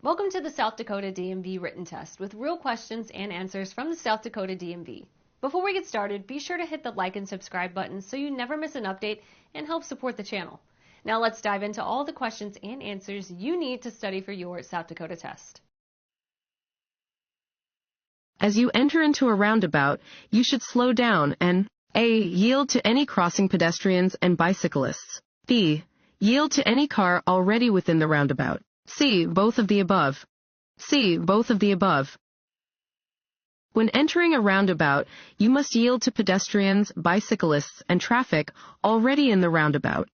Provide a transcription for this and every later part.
Welcome to the South Dakota DMV written test with real questions and answers from the South Dakota DMV. Before we get started, be sure to hit the like and subscribe button so you never miss an update and help support the channel. Now let's dive into all the questions and answers you need to study for your South Dakota test. As you enter into a roundabout, you should slow down and A. Yield to any crossing pedestrians and bicyclists. B. Yield to any car already within the roundabout. C. Both of the above. C. Both of the above. When entering a roundabout, you must yield to pedestrians, bicyclists, and traffic already in the roundabout.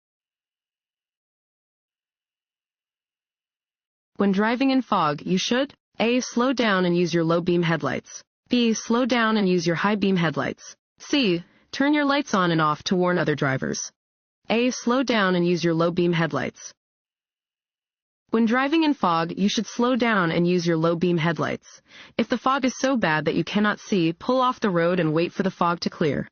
When driving in fog, you should A. Slow down and use your low beam headlights. B. Slow down and use your high beam headlights. C. Turn your lights on and off to warn other drivers. A. Slow down and use your low beam headlights. When driving in fog, you should slow down and use your low beam headlights. If the fog is so bad that you cannot see, pull off the road and wait for the fog to clear.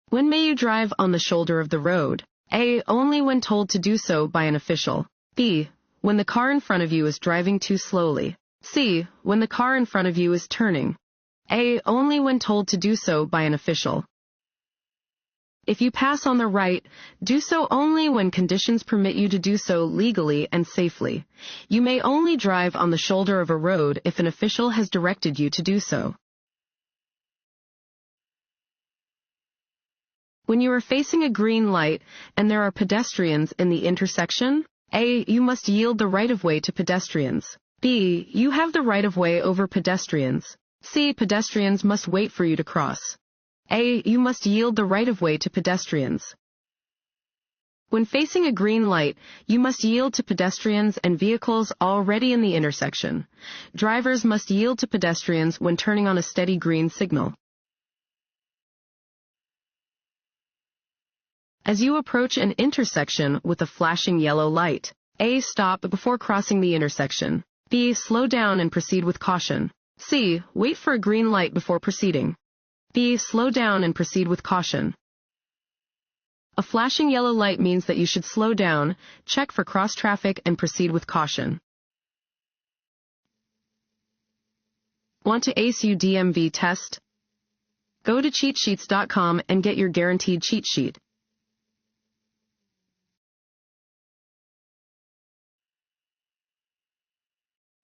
When may you drive on the shoulder of the road? A. Only when told to do so by an official. B. When the car in front of you is driving too slowly. C. When the car in front of you is turning. A. Only when told to do so by an official. If you pass on the right, do so only when conditions permit you to do so legally and safely. You may only drive on the shoulder of a road if an official has directed you to do so. When you are facing a green light and there are pedestrians in the intersection, A. You must yield the right-of-way to pedestrians. B. You have the right-of-way over pedestrians. C. Pedestrians must wait for you to cross. A. You must yield the right-of-way to pedestrians. When facing a green light, you must yield to pedestrians and vehicles already in the intersection. Drivers must yield to pedestrians when turning on a steady green signal. As you approach an intersection with a flashing yellow light, A. Stop before crossing the intersection. B. Slow down and proceed with caution. C. Wait for a green light before proceeding. B. Slow down and proceed with caution. A flashing yellow light means that you should slow down, check for cross traffic, and proceed with caution. Want to ace your DMV test? Go to cheatsheets.com and get your guaranteed cheat sheet.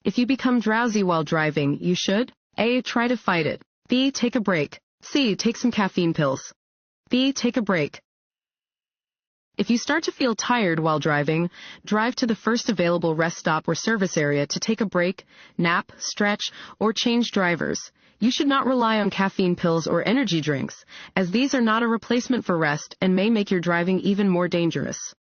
If you become drowsy while driving, you should A. Try to fight it. B. Take a break. C. Take some caffeine pills. B. Take a break. If you start to feel tired while driving, drive to the first available rest stop or service area to take a break, nap, stretch, or change drivers. You should not rely on caffeine pills or energy drinks, as these are not a replacement for rest and may make your driving even more dangerous.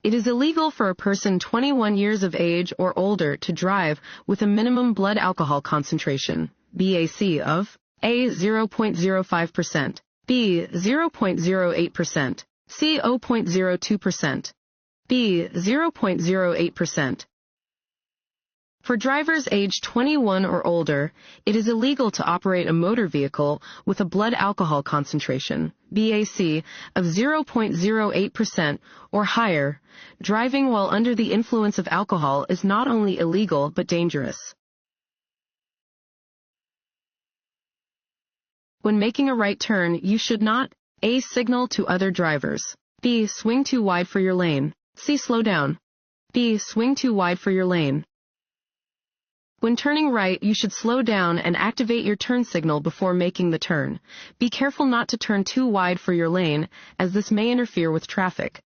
It is illegal for a person 21 years of age or older to drive with a minimum blood alcohol concentration, BAC, of A. 0.05%, B. 0.08%, C. 0.02%, B. 0.08%. For drivers aged 21 or older, it is illegal to operate a motor vehicle with a blood alcohol concentration, BAC, of 0.08% or higher. Driving while under the influence of alcohol is not only illegal but dangerous. When making a right turn, you should not A. Signal to other drivers. B. Swing too wide for your lane. C. Slow down. B. Swing too wide for your lane. When turning right, you should slow down and activate your turn signal before making the turn. Be careful not to turn too wide for your lane, as this may interfere with traffic.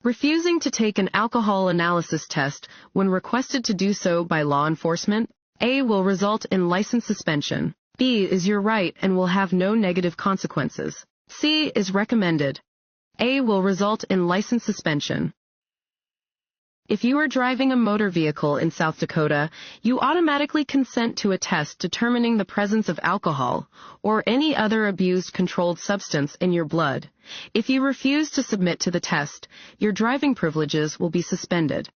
Refusing to take an alcohol analysis test when requested to do so by law enforcement, A. will result in license suspension. B. is your right and will have no negative consequences. C. is recommended. A. will result in license suspension. If you are driving a motor vehicle in South Dakota, you automatically consent to a test determining the presence of alcohol or any other abused controlled substance in your blood. If you refuse to submit to the test, your driving privileges will be suspended.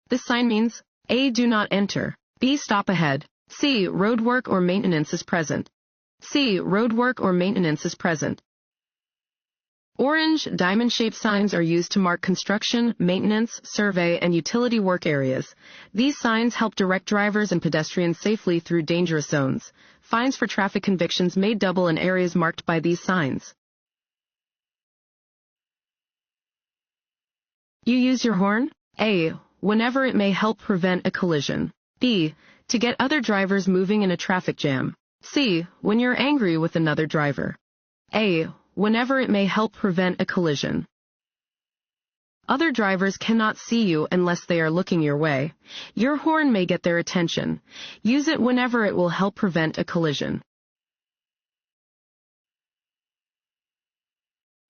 This sign means A. Do not enter. B. Stop ahead. C. Roadwork or maintenance is present. C. Roadwork or maintenance is present. Orange, diamond-shaped signs are used to mark construction, maintenance, survey, and utility work areas. These signs help direct drivers and pedestrians safely through dangerous zones. Fines for traffic convictions may double in areas marked by these signs. You use your horn? A. Whenever it may help prevent a collision. B. To get other drivers moving in a traffic jam. C. When you're angry with another driver. A. Whenever it may help prevent a collision. Other drivers cannot see you unless they are looking your way. Your horn may get their attention. Use it whenever it will help prevent a collision.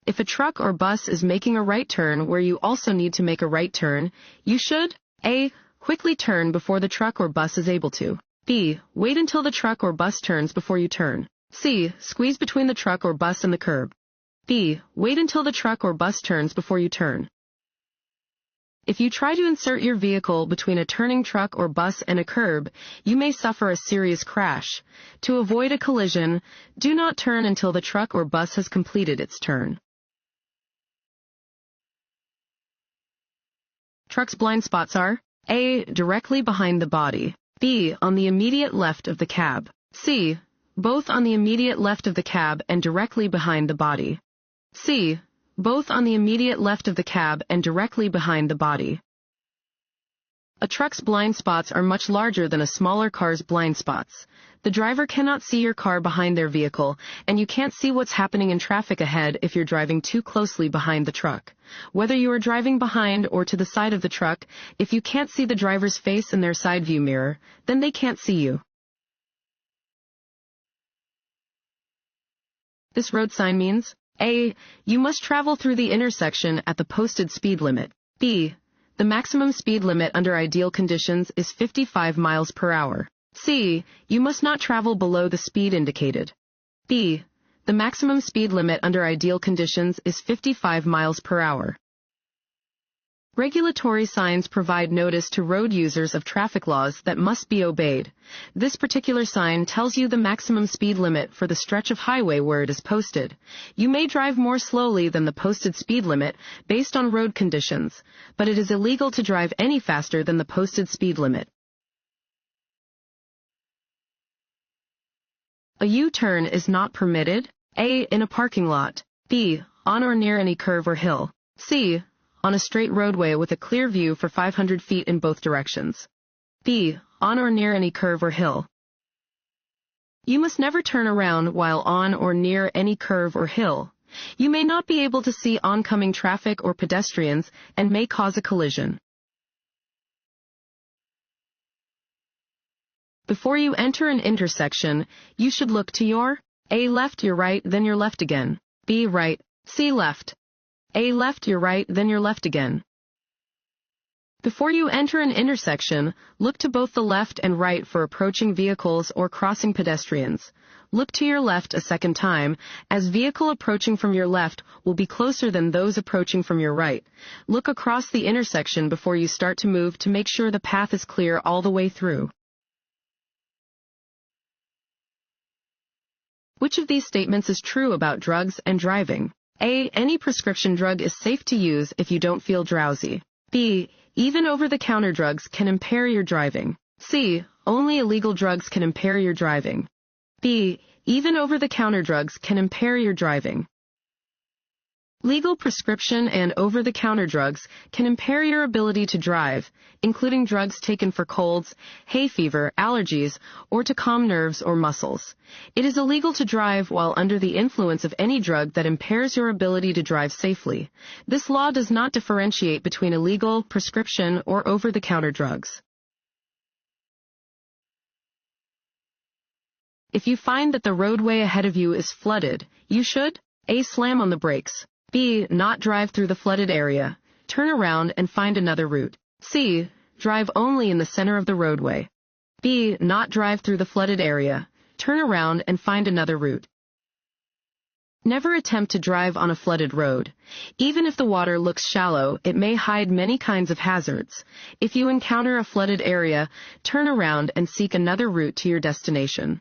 If a truck or bus is making a right turn where you also need to make a right turn, you should A. Quickly turn before the truck or bus is able to. B. Wait until the truck or bus turns before you turn. C. Squeeze between the truck or bus and the curb. B. Wait until the truck or bus turns before you turn. If you try to insert your vehicle between a turning truck or bus and a curb, you may suffer a serious crash. To avoid a collision, do not turn until the truck or bus has completed its turn. Truck's blind spots are A. Directly behind the body. B. On the immediate left of the cab. C. Both on the immediate left of the cab and directly behind the body. C. Both on the immediate left of the cab and directly behind the body. A truck's blind spots are much larger than a smaller car's blind spots. The driver cannot see your car behind their vehicle, and you can't see what's happening in traffic ahead if you're driving too closely behind the truck. Whether you are driving behind or to the side of the truck, if you can't see the driver's face in their side view mirror, then they can't see you. This road sign means A. You must travel through the intersection at the posted speed limit. B. The maximum speed limit under ideal conditions is 55 miles per hour. C. You must not travel below the speed indicated. B. The maximum speed limit under ideal conditions is 55 miles per hour. Regulatory signs provide notice to road users of traffic laws that must be obeyed. This particular sign tells you the maximum speed limit for the stretch of highway where it is posted. You may drive more slowly than the posted speed limit based on road conditions, but it is illegal to drive any faster than the posted speed limit. A U-turn is not permitted. A. In a parking lot. B. On or near any curve or hill. C. On a straight roadway with a clear view for 500 feet in both directions. B. On or near any curve or hill. You must never turn around while on or near any curve or hill. You may not be able to see oncoming traffic or pedestrians and may cause a collision. Before you enter an intersection, you should look to your A. Left, your right, then your left again. B. Right. C. Left. A. Left, your right, then your left again. Before you enter an intersection, look to both the left and right for approaching vehicles or crossing pedestrians. Look to your left a second time, as vehicle approaching from your left will be closer than those approaching from your right. Look across the intersection before you start to move to make sure the path is clear all the way through. Which of these statements is true about drugs and driving? A. Any prescription drug is safe to use if you don't feel drowsy. B. Even over-the-counter drugs can impair your driving. C. Only illegal drugs can impair your driving. B. Even over-the-counter drugs can impair your driving. Legal prescription and over-the-counter drugs can impair your ability to drive, including drugs taken for colds, hay fever, allergies, or to calm nerves or muscles. It is illegal to drive while under the influence of any drug that impairs your ability to drive safely. This law does not differentiate between illegal, prescription, or over-the-counter drugs. If you find that the roadway ahead of you is flooded, you should A. Slam on the brakes. B. Not drive through the flooded area. Turn around and find another route. C. Drive only in the center of the roadway. B. Not drive through the flooded area. Turn around and find another route. Never attempt to drive on a flooded road. Even if the water looks shallow, it may hide many kinds of hazards. If you encounter a flooded area, turn around and seek another route to your destination.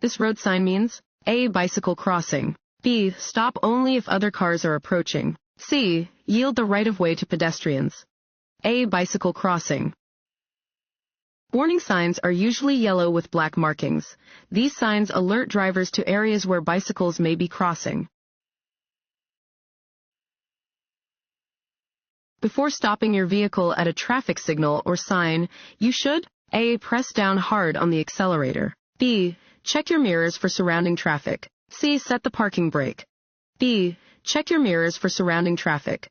This road sign means A. Bicycle crossing. B. Stop only if other cars are approaching. C. Yield the right-of-way to pedestrians. A. Bicycle crossing. Warning signs are usually yellow with black markings. These signs alert drivers to areas where bicycles may be crossing. Before stopping your vehicle at a traffic signal or sign, you should A. Press down hard on the accelerator. B. Check your mirrors for surrounding traffic. C. Set the parking brake. B. Check your mirrors for surrounding traffic.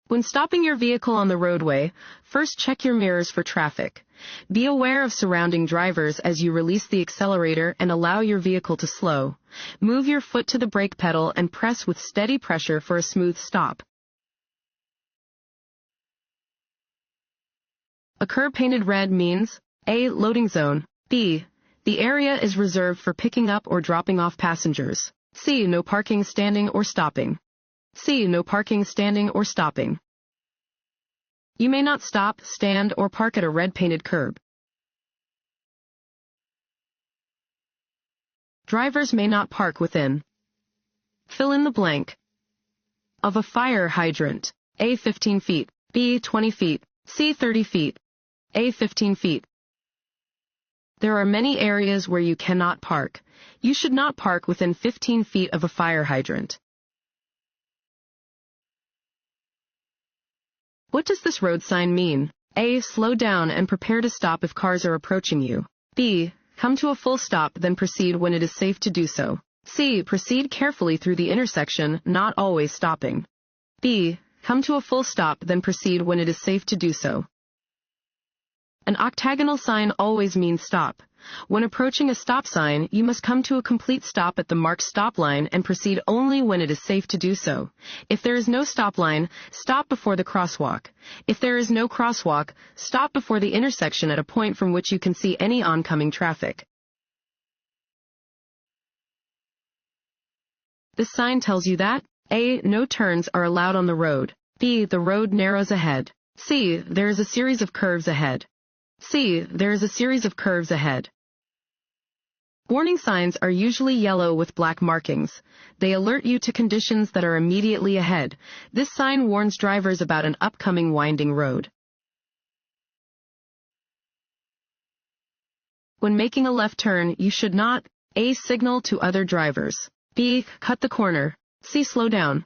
When stopping your vehicle on the roadway, first check your mirrors for traffic. Be aware of surrounding drivers as you release the accelerator and allow your vehicle to slow. Move your foot to the brake pedal and press with steady pressure for a smooth stop. A curb painted red means A. Loading zone. B. The area is reserved for picking up or dropping off passengers. C. No parking, standing, or stopping. C. No parking, standing, or stopping. You may not stop, stand, or park at a red painted curb. Drivers may not park within. Fill in the blank. Of a fire hydrant. A. 15 feet. B. 20 feet. C. 30 feet. A. 15 feet. There are many areas where you cannot park. You should not park within 15 feet of a fire hydrant. What does this road sign mean? A. Slow down and prepare to stop if cars are approaching you. B. Come to a full stop, then proceed when it is safe to do so. C. Proceed carefully through the intersection, not always stopping. B. Come to a full stop, then proceed when it is safe to do so. An octagonal sign always means stop. When approaching a stop sign, you must come to a complete stop at the marked stop line and proceed only when it is safe to do so. If there is no stop line, stop before the crosswalk. If there is no crosswalk, stop before the intersection at a point from which you can see any oncoming traffic. This sign tells you that A. No turns are allowed on the road. B. The road narrows ahead. C. There is a series of curves ahead. C. There is a series of curves ahead. Warning signs are usually yellow with black markings. They alert you to conditions that are immediately ahead. This sign warns drivers about an upcoming winding road. When making a left turn, you should not A. Signal to other drivers. B. Cut the corner. C. Slow down.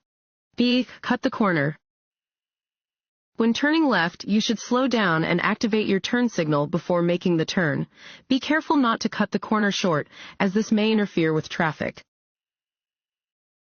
B. Cut the corner. When turning left, you should slow down and activate your turn signal before making the turn. Be careful not to cut the corner short, as this may interfere with traffic.